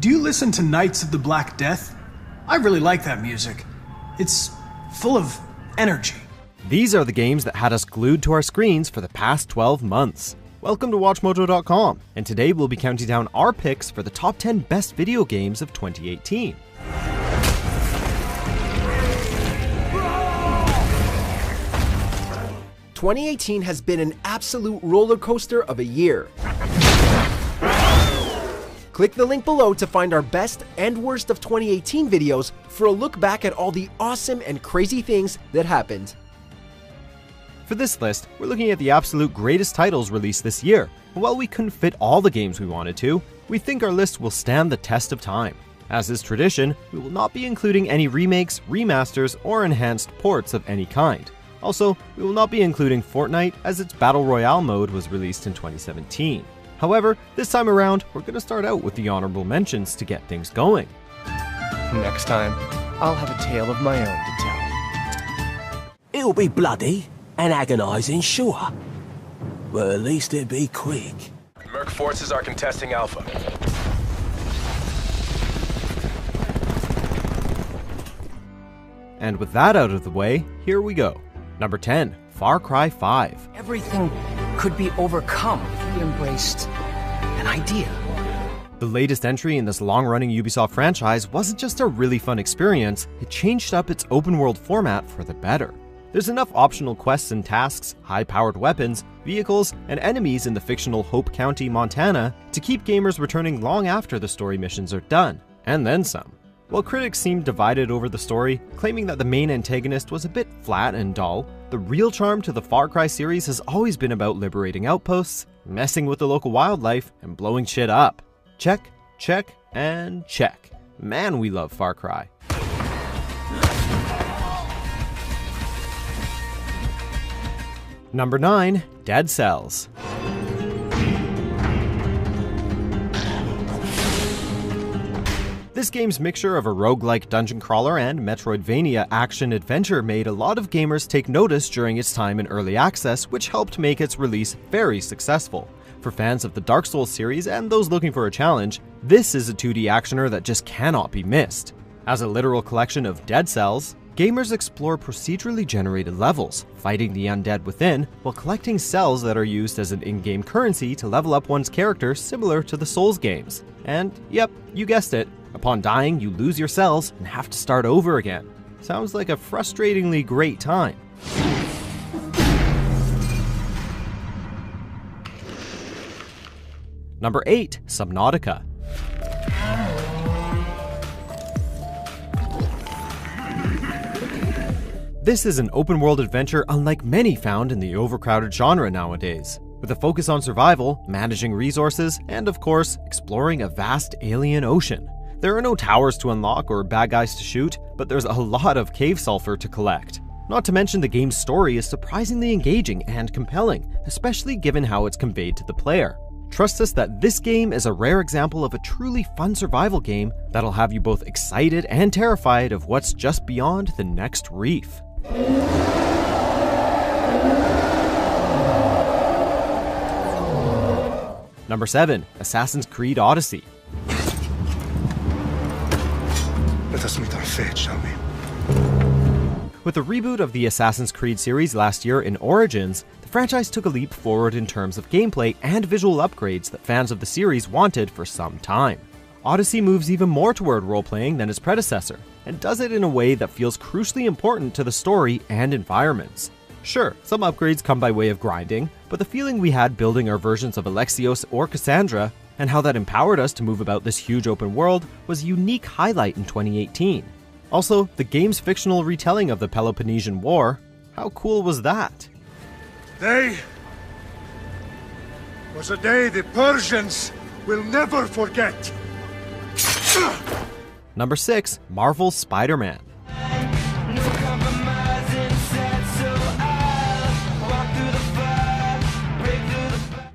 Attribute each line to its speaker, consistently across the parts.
Speaker 1: Do you listen to Knights of the Black Death? I really like that music. It's full of energy.
Speaker 2: These are the games that had us glued to our screens for the past 12 months. Welcome to WatchMojo.com, and today we'll be counting down our picks for the top 10 best video games of 2018.
Speaker 3: "2018 has been an absolute roller coaster of a year. Click the link below to find our best and worst of 2018 videos for a look back at all the awesome and crazy things that happened.
Speaker 2: For this list, we're looking at the absolute greatest titles released this year, and while we couldn't fit all the games we wanted to, we think our list will stand the test of time. As is tradition, we will not be including any remakes, remasters, or enhanced ports of any kind. Also, we will not be including Fortnite as its Battle Royale mode was released in 2017. However, this time around, we're going to start out with the honorable mentions to get things going.
Speaker 3: Next time, I'll have a tale of my own to tell.
Speaker 4: It'll be bloody and agonizing, sure. But at least it'll be quick.
Speaker 5: Merc forces are contesting Alpha.
Speaker 2: And with that out of the way, here we go. Number 10, Far Cry 5.
Speaker 6: Everything could be overcome if we embraced an idea.
Speaker 2: The latest entry in this long-running Ubisoft franchise wasn't just a really fun experience, it changed up its open-world format for the better. There's enough optional quests and tasks, high-powered weapons, vehicles, and enemies in the fictional Hope County, Montana to keep gamers returning long after the story missions are done, and then some. While critics seemed divided over the story, claiming that the main antagonist was a bit flat and dull, the real charm to the Far Cry series has always been about liberating outposts, messing with the local wildlife, and blowing shit up. Check, check, and check. Man, we love Far Cry. Number 9, Dead Cells. This game's mixture of a roguelike dungeon crawler and Metroidvania action-adventure made a lot of gamers take notice during its time in early access, which helped make its release very successful. For fans of the Dark Souls series and those looking for a challenge, this is a 2D actioner that just cannot be missed. As a literal collection of dead cells, gamers explore procedurally generated levels, fighting the undead within, while collecting cells that are used as an in-game currency to level up one's character similar to the Souls games. And yep, you guessed it. Upon dying, you lose your cells and have to start over again. Sounds like a frustratingly great time. Number 8, Subnautica. This is an open-world adventure unlike many found in the overcrowded genre nowadays, with a focus on survival, managing resources, and of course, exploring a vast alien ocean. There are no towers to unlock or bad guys to shoot, but there's a lot of cave sulfur to collect. Not to mention the game's story is surprisingly engaging and compelling, especially given how it's conveyed to the player. Trust us that this game is a rare example of a truly fun survival game that'll have you both excited and terrified of what's just beyond the next reef. Number 7, Assassin's Creed Odyssey.
Speaker 7: Let us meet our fate, shall we?
Speaker 2: With the reboot of the Assassin's Creed series last year in Origins, the franchise took a leap forward in terms of gameplay and visual upgrades that fans of the series wanted for some time. Odyssey moves even more toward role-playing than its predecessor, and does it in a way that feels crucially important to the story and environments. Sure, some upgrades come by way of grinding, but the feeling we had building our versions of Alexios or Cassandra, and how that empowered us to move about this huge open world, was a unique highlight in 2018. Also, the game's fictional retelling of the Peloponnesian War, how cool was that?
Speaker 7: Today was a day the Persians will never forget.
Speaker 2: Number 6, Marvel's Spider-Man.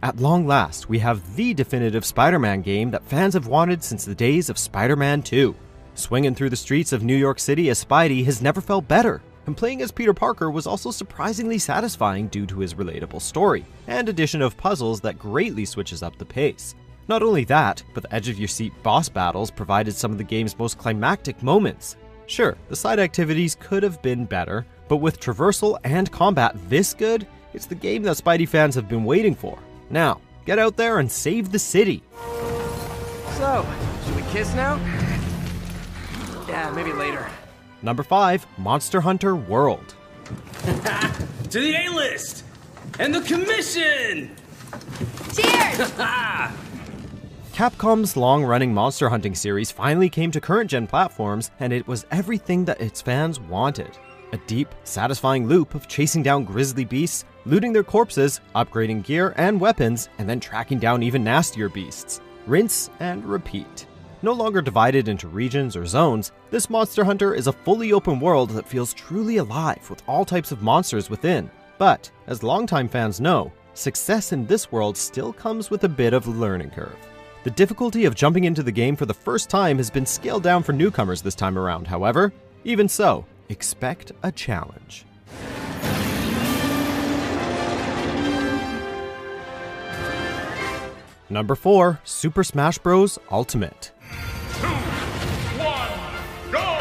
Speaker 2: At long last, we have the definitive Spider-Man game that fans have wanted since the days of Spider-Man 2. Swinging through the streets of New York City as Spidey has never felt better, and playing as Peter Parker was also surprisingly satisfying due to his relatable story, and addition of puzzles that greatly switches up the pace. Not only that, but the edge-of-your-seat boss battles provided some of the game's most climactic moments. Sure, the side activities could have been better, but with traversal and combat this good, it's the game that Spidey fans have been waiting for. Now, get out there and save the city!
Speaker 6: So, should we kiss now? Yeah, maybe later.
Speaker 2: Number 5, Monster Hunter World.
Speaker 8: To the A-list! And the commission!
Speaker 9: Cheers!
Speaker 2: Capcom's long-running monster hunting series finally came to current-gen platforms, and it was everything that its fans wanted. A deep, satisfying loop of chasing down grisly beasts, looting their corpses, upgrading gear and weapons, and then tracking down even nastier beasts. Rinse and repeat. No longer divided into regions or zones, this Monster Hunter is a fully open world that feels truly alive with all types of monsters within. But, as longtime fans know, success in this world still comes with a bit of a learning curve. The difficulty of jumping into the game for the first time has been scaled down for newcomers this time around, however. Even so, expect a challenge. Number 4, Super Smash Bros. Ultimate.
Speaker 7: 2, 1, go!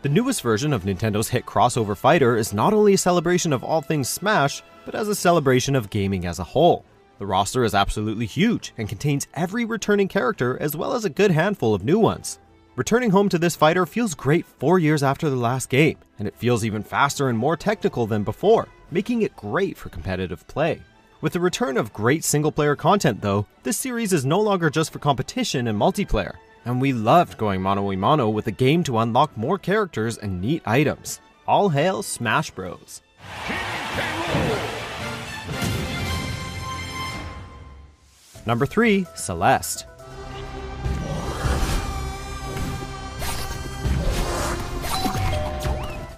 Speaker 2: The newest version of Nintendo's hit crossover fighter is not only a celebration of all things Smash, but as a celebration of gaming as a whole. The roster is absolutely huge and contains every returning character as well as a good handful of new ones. Returning home to this fighter feels great 4 years after the last game, and it feels even faster and more technical than before, making it great for competitive play. With the return of great single-player content though, this series is no longer just for competition and multiplayer, and we loved going mano-a-mano with a game to unlock more characters and neat items. All hail Smash Bros. Number 3, Celeste.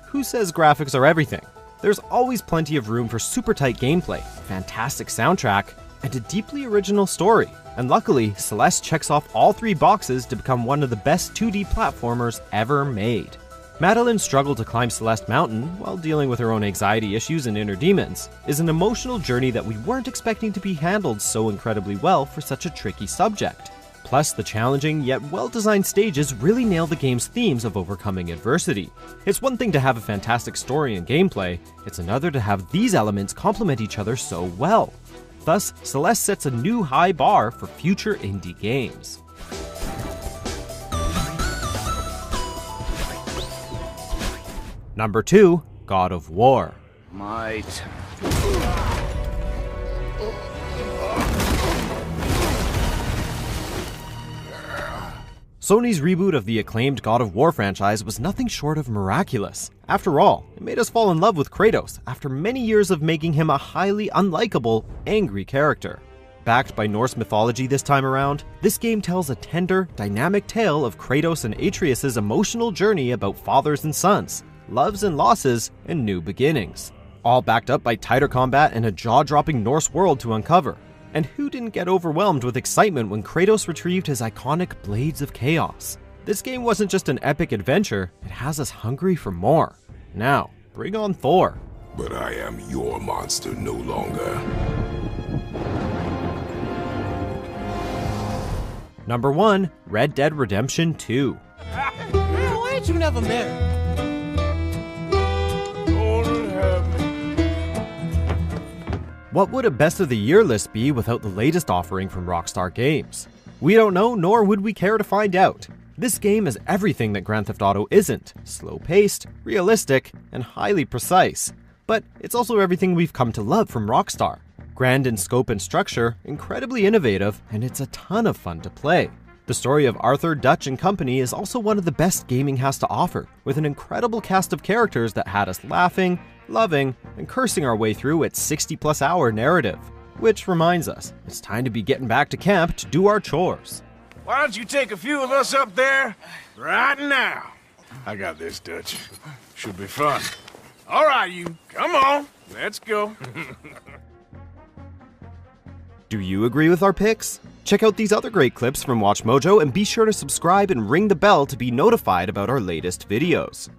Speaker 2: Who says graphics are everything? There's always plenty of room for super tight gameplay, fantastic soundtrack, and a deeply original story. And luckily, Celeste checks off all 3 boxes to become one of the best 2D platformers ever made. Madeline's struggle to climb Celeste Mountain, while dealing with her own anxiety issues and inner demons, is an emotional journey that we weren't expecting to be handled so incredibly well for such a tricky subject. Plus, the challenging yet well-designed stages really nail the game's themes of overcoming adversity. It's one thing to have a fantastic story and gameplay, it's another to have these elements complement each other so well. Thus, Celeste sets a new high bar for future indie games. Number 2, God of War.
Speaker 6: Might.
Speaker 2: Sony's reboot of the acclaimed God of War franchise was nothing short of miraculous. After all, it made us fall in love with Kratos after many years of making him a highly unlikable, angry character. Backed by Norse mythology this time around, this game tells a tender, dynamic tale of Kratos and Atreus' emotional journey about fathers and sons, loves and losses, and new beginnings. All backed up by tighter combat and a jaw-dropping Norse world to uncover. And who didn't get overwhelmed with excitement when Kratos retrieved his iconic Blades of Chaos? This game wasn't just an epic adventure, it has us hungry for more. Now, bring on Thor.
Speaker 10: But I am your monster no longer.
Speaker 2: Number 1, Red Dead Redemption 2.
Speaker 4: Why ain't you never married?
Speaker 2: What would a best of the year list be without the latest offering from Rockstar Games? We don't know, nor would we care to find out. This game is everything that Grand Theft Auto isn't: slow-paced, realistic, and highly precise. But it's also everything we've come to love from Rockstar. Grand in scope and structure, incredibly innovative, and it's a ton of fun to play. The story of Arthur, Dutch, and company is also one of the best gaming has to offer, with an incredible cast of characters that had us laughing, loving, and cursing our way through its 60-plus hour narrative. Which reminds us, it's time to be getting back to camp to do our chores.
Speaker 11: Why don't you take a few of us up there right now? I got this, Dutch. Should be fun. All right, you. Come on. Let's go.
Speaker 2: Do you agree with our picks? Check out these other great clips from WatchMojo and be sure to subscribe and ring the bell to be notified about our latest videos.